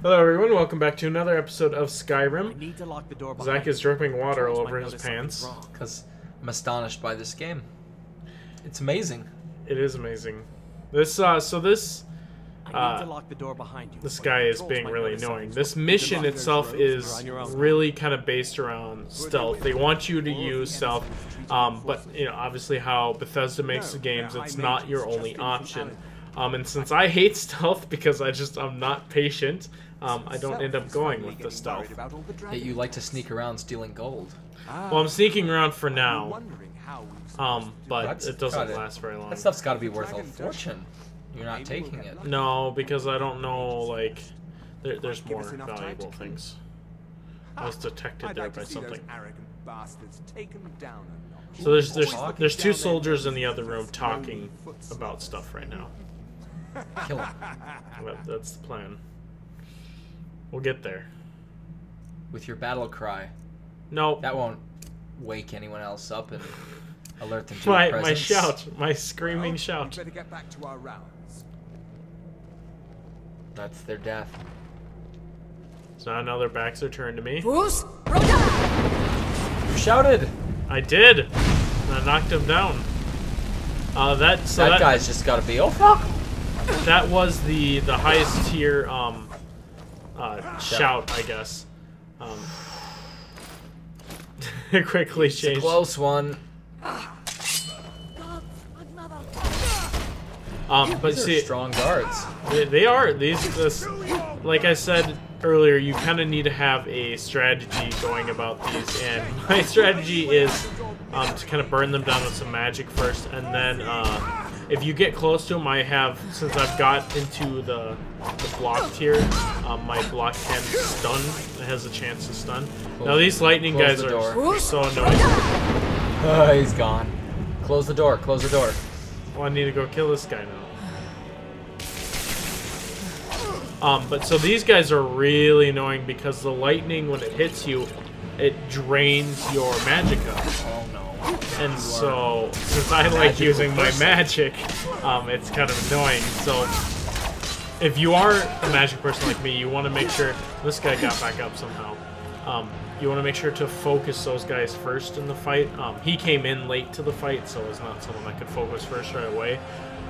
Hello everyone, welcome back to another episode of Skyrim. I need to lock the door Zach is dripping water all over his pants. Because I'm astonished by this game. It's amazing. It is amazing. This this guy is being really annoying. This mission itself is really kind of based around stealth. They want you to use stealth, but you know, obviously how Bethesda makes the games, it's not your only option. And since I hate stealth because I'm not patient, I don't end up going with the stealth. Yet you like to sneak around stealing gold. Well, I'm sneaking around for now, but it doesn't last very long. That stuff's got to be worth a fortune. You're not taking it. No, because I don't know, like, there's more valuable things. I was detected there by something. So there's two soldiers in the other room talking about stuff right now. Kill him. That's the plan. We'll get there. With your battle cry. No. That won't wake anyone else up and alert them to your presence. My shout, my screaming shout. Better get back to our rounds. That's their death. So now their backs are turned to me. You shouted. I did. And I knocked him down. That guy's just gotta be. Oh fuck! That was the highest tier shout, I guess. Quickly changed. It's a close one. But These see, are strong guards. they are this. Like I said earlier, you kind of need to have a strategy going about these, and my strategy is to kind of burn them down with some magic first, and then if you get close to them, I have, since I've got into the block tier, my block can stun. It has a chance to stun. Cool. Now these lightning guys are so annoying. Oh, he's gone. Close the door. Close the door. Well, I need to go kill this guy now. But so these guys are really annoying because the lightning, when it hits you, it drains your magicka. Oh no. And so, since I like using my magic, it's kind of annoying. So, if you are a magic person like me, you want to make sure... This guy got back up somehow. You want to make sure to focus those guys first in the fight. He came in late to the fight, so it's not someone that could focus first right away.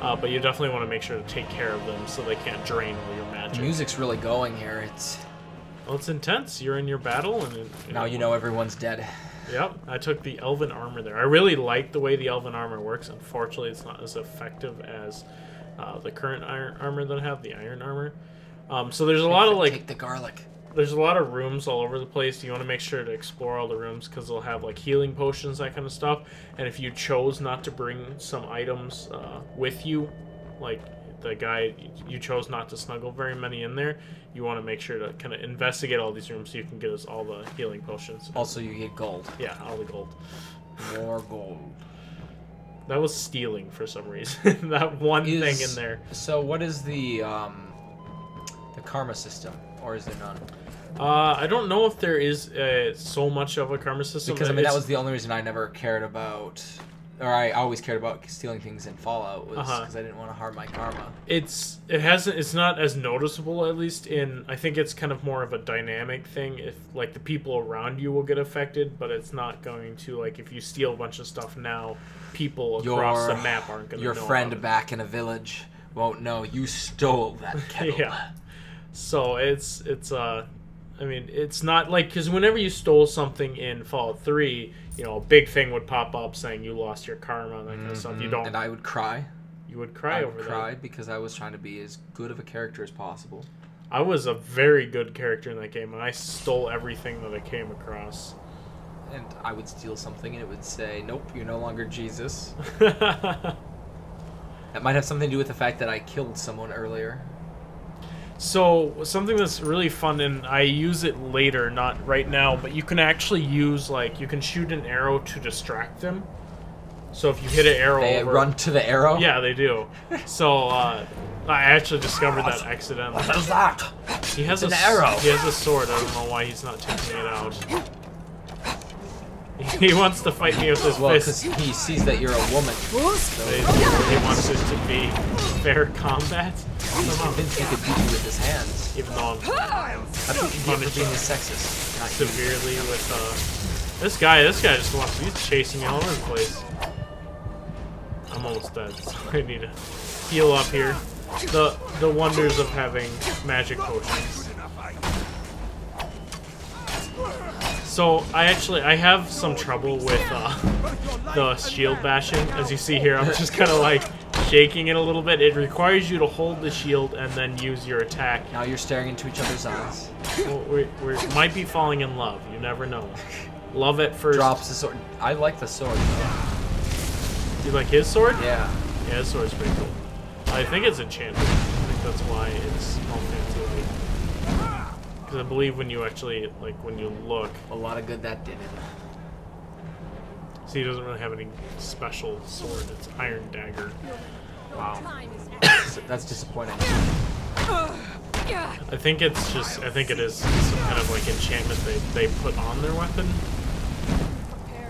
But you definitely want to make sure to take care of them so they can't drain all your magic. The music's really going here. Well, it's intense. You're in your battle, and now you know everyone's dead. Yep, I took the elven armor there. I really like the way the elven armor works. Unfortunately, it's not as effective as the current iron armor that I have, the iron armor. So there's a lot of Take the garlic. There's a lot of rooms all over the place. You want to make sure to explore all the rooms because they'll have like healing potions, that kind of stuff. And if you chose not to bring some items with you, like the guy, you chose not to snuggle very many in there, you want to make sure to kind of investigate all these rooms so you can get us all the healing potions. Also, you get gold. Yeah, all the gold. More gold. That was stealing for some reason. That one thing in there. So what is the karma system, or is there none? I don't know if there is so much of a karma system. Because I mean, that was the only reason I never cared about, or I always cared about stealing things in Fallout, was because I didn't want to harm my karma. It's not as noticeable, at least in. I think it's kind of more of a dynamic thing. If like the people around you will get affected, but it's not going to, like, if you steal a bunch of stuff now, people across the map aren't going to know. Your friend back in a village won't know you stole that kettle. Yeah. So I mean, it's not like, because whenever you stole something in Fallout 3, you know, a big thing would pop up saying you lost your karma and that kind of stuff. You don't. And I would cry. You would cry over that. I would cry because I was trying to be as good of a character as possible. I was a very good character in that game, and I stole everything that I came across. And I would steal something, and it would say, "Nope, you're no longer Jesus." That might have something to do with the fact that I killed someone earlier. So, something that's really fun, and I use it later, not right now, but you can actually use, like, you can shoot an arrow to distract them. So if you hit an arrow they run to the arrow? Yeah, they do. So, I actually discovered that accidentally. What is that? He has an arrow. He has a sword. I don't know why he's not taking it out. He wants to fight me with his fist. Because he sees that you're a woman. So he wants it to be fair combat. He's convinced he could beat you with his hands. Even though I'm That's what you get for being a sexist. Not severely with this guy just wants. He's chasing me all over the place. I'm almost dead, so I need to heal up here. The wonders of having magic potions. So I have some trouble with the shield bashing. As you see here, I'm just kind of like shaking it a little bit. It requires you to hold the shield and then use your attack. Now you're staring into each other's eyes. Well, we might be falling in love. You never know. Love at first. Drops the sword. I like the sword. Do you like his sword? Yeah. Yeah, his sword's pretty cool. I think it's enchanted. I think that's why it's all fancy like. Because I believe when you actually, like, when you look... A lot of good that did it. See, he doesn't really have any special sword. It's Iron Dagger. Wow. That's disappointing. I think it's just... I think it is some kind of, like, enchantment they put on their weapon.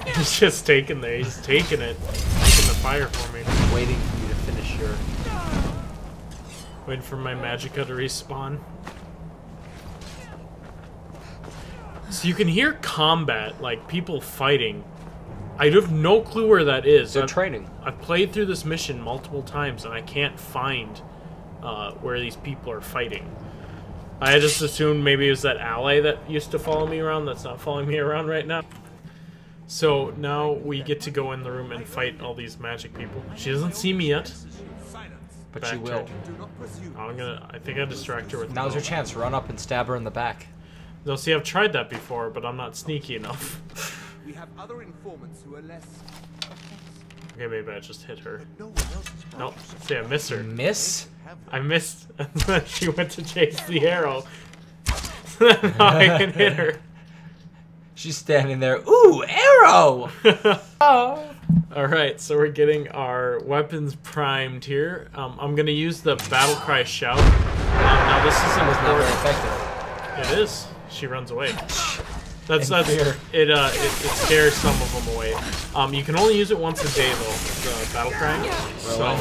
He's just taking there. He's taking it. Taking the fire for me. Waiting for you to finish your... Waiting for my magicka to respawn. So you can hear combat, like people fighting. I have no clue where that is. They're training. I've played through this mission multiple times and I can't find where these people are fighting. I just assumed maybe it was that ally that used to follow me around that's not following me around right now. So now we get to go in the room and fight all these magic people. She doesn't see me yet. But she will. I think I distract her with Now's your chance. Run up and stab her in the back. They'll see I've tried that before, but I'm not sneaky enough. We have other informants who are less. Okay, maybe I just hit her. Nope. See, I missed her. Miss? I missed. She went to chase the arrow. Now I can hit her. She's standing there. Ooh, arrow! Oh. Alright, so we're getting our weapons primed here. I'm going to use the battle cry shout. Now this isn't not very effective. It is. She runs away. It scares some of them away. You can only use it once a day though, the battle cry. So,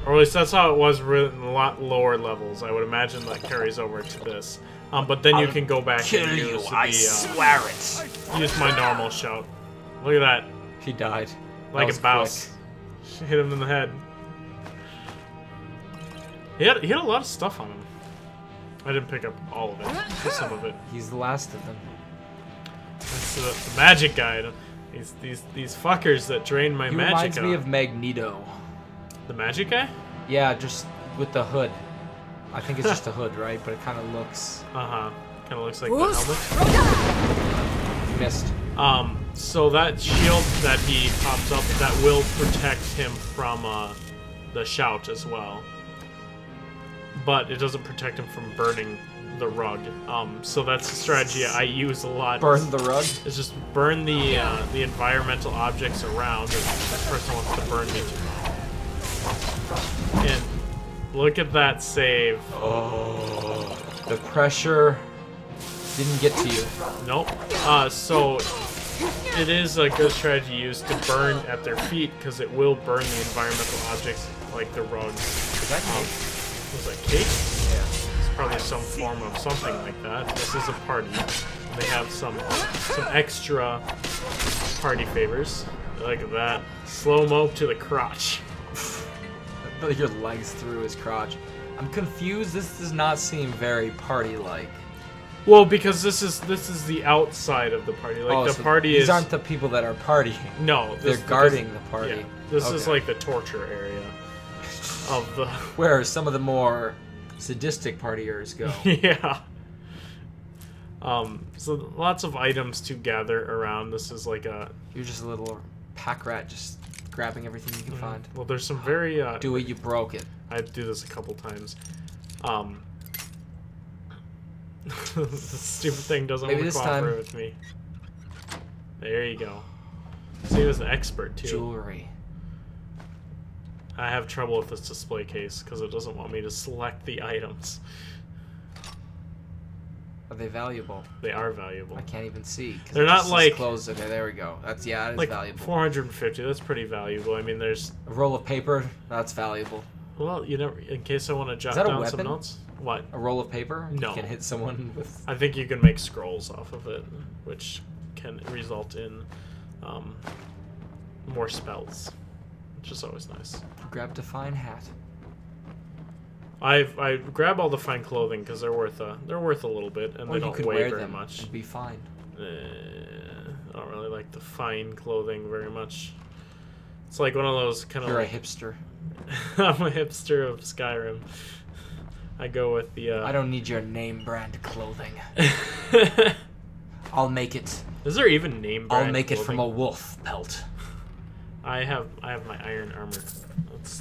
or at least that's how it was in a lot lower levels. I would imagine that carries over to this. But then you can go back and use I swear it. Use my normal shout. Look at that. He died. Like a mouse. She hit him in the head. He had a lot of stuff on him. I didn't pick up all of it, just some of it. He's the last of them. That's the magic guy. These fuckers that drain my magic. He reminds me of Magneto. The magic guy? Yeah, just with the hood. I think it's just a hood, right? But it kind of looks... Kind of looks like the helmet. You missed. So that shield that he pops up, that will protect him from the shout as well. But it doesn't protect him from burning the rug. So that's a strategy I use a lot. Burn the rug? It's just burn the environmental objects around that this person wants to burn me to. And look at that save. Oh, the pressure didn't get to you. Nope. So it is a good strategy used to burn at their feet because it will burn the environmental objects like the rugs. Is that cake? Was that cake? Yeah. It's probably some form of something like that. This is a party. They have some extra party favors. Look at that. Slow-mo to the crotch. Your legs through his crotch. I'm confused. This does not seem very party-like. Well, because this is the outside of the party. Like the party is. These aren't the people that are partying. No, they're guarding the party. Yeah, this is like the torture area of the. Where some of the more sadistic partiers go. Yeah. So lots of items to gather around. This is like a. You're just a little pack rat, just grabbing everything you can find. Well, there's some very. Do it. You broke it. I do this a couple times. This stupid thing doesn't want to cooperate with me. There you go. So he was an expert too. Jewelry. I have trouble with this display case because it doesn't want me to select the items. Are they valuable? They are valuable. I can't even see. They're not like closed. Okay, there we go. That's that is like valuable. 450. That's pretty valuable. I mean, there's a roll of paper. That's valuable. Well, you never. In case I want to jot that a down weapon? some notes. What? A roll of paper? No. You can hit someone with... I think you can make scrolls off of it, which can result in more spells, which is always nice. Grab Define Hat. I grab all the fine clothing because they're worth a little bit, and they don't weigh very much. It'd be fine. I don't really like the fine clothing very much. It's like one of those kind of. You're like, a hipster. I'm a hipster of Skyrim. I go with the. I don't need your name brand clothing. I'll make it. Is there even name brand? I'll make clothing? it from a wolf pelt. I have my iron armor.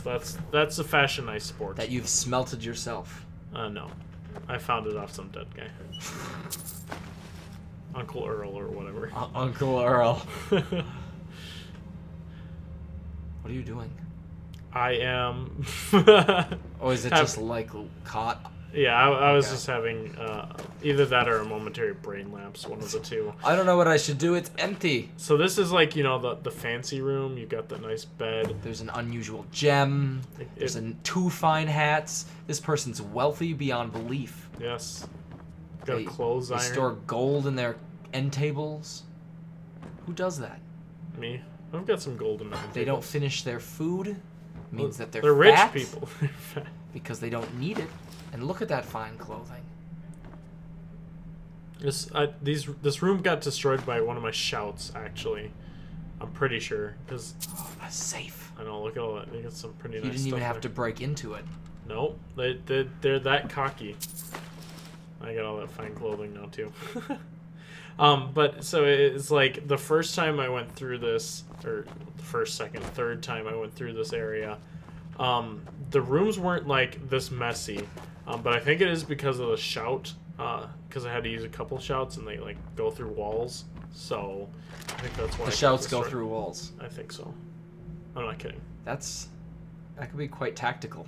That's the fashion I sport. That you've smelted yourself. No, I found it off some dead guy. Uncle Earl or whatever. Uncle Earl. What are you doing? I am. Or is it just like caught? Yeah, I was just having either that or a momentary brain lapse, one of the two. I don't know what I should do. It's empty. So this is like, the fancy room. You got the nice bed. There's an unusual gem. There's two fine hats. This person's wealthy beyond belief. Yes. Got a clothes iron. They store gold in their end tables. Who does that? Me. I've got some gold in my They don't finish their food. Means that they're fat rich people. because they don't need it. And look at that fine clothing. This room got destroyed by one of my shouts, actually. I'm pretty sure, because a safe. I know. Look at all that. They got some pretty nice stuff. You didn't even have there. to break into it. Nope. They're that cocky. I got all that fine clothing now too. But so it's like the first time I went through this, or the first, second, third time I went through this area, the rooms weren't like this messy. But I think it is because of the shout, because I had to use a couple shouts and they like go through walls. So I think that's why the shouts go through walls. I think so. I'm not kidding. That could be quite tactical.